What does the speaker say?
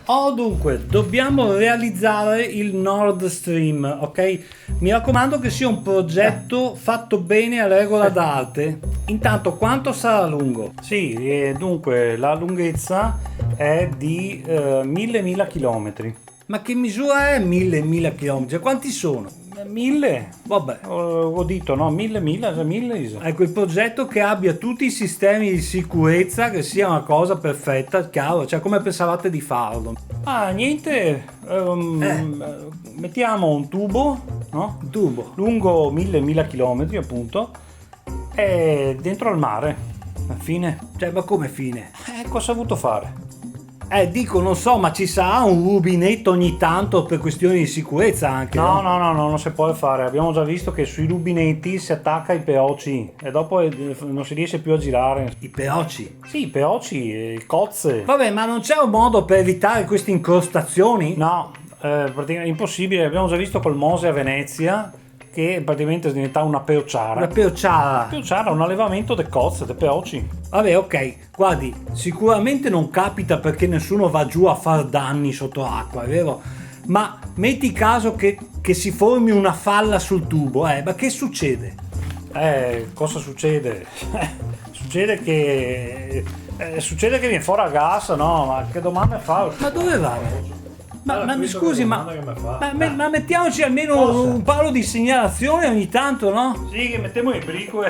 Oh, dunque, dobbiamo realizzare il Nord Stream, ok? Mi raccomando che sia un progetto fatto bene a regola d'arte. Intanto, quanto sarà lungo? Sì, dunque, la lunghezza è di 1000 chilometri. Ma che misura è 1000 chilometri? Quanti sono? 1000? Vabbè, ho detto no, 1000. Ecco, il progetto che abbia tutti i sistemi di sicurezza, che sia una cosa perfetta, chiaro, cioè come pensavate di farlo? Ah, niente, mettiamo un tubo, no? Un tubo lungo 1000 chilometri appunto, e dentro al mare, alla fine. Cioè, ma come fine? Cosa ha voluto fare? Dico, non so, ma ci sarà un rubinetto ogni tanto per questioni di sicurezza anche? No, non si può fare. Abbiamo già visto che sui rubinetti si attacca i POC e dopo non si riesce più a girare. I POC? Sì, i POC, il cozze. Vabbè, ma non c'è un modo per evitare queste incrostazioni? No, praticamente è impossibile. Abbiamo già visto col Mose a Venezia che praticamente diventa una peociara. Una peociara? Peociara, un allevamento de cozze, de peoci. Vabbè, ok, guardi, sicuramente non capita perché nessuno va giù a far danni sotto acqua, è vero? Ma metti caso che si formi una falla sul tubo, ma che succede? Cosa succede? Succede che viene fuori a gas, no? Ma che domanda fa? Ma dove va? Ma mi scusi, ma mettiamoci almeno un palo di segnalazione ogni tanto, no? Sì, che mettiamo in brico.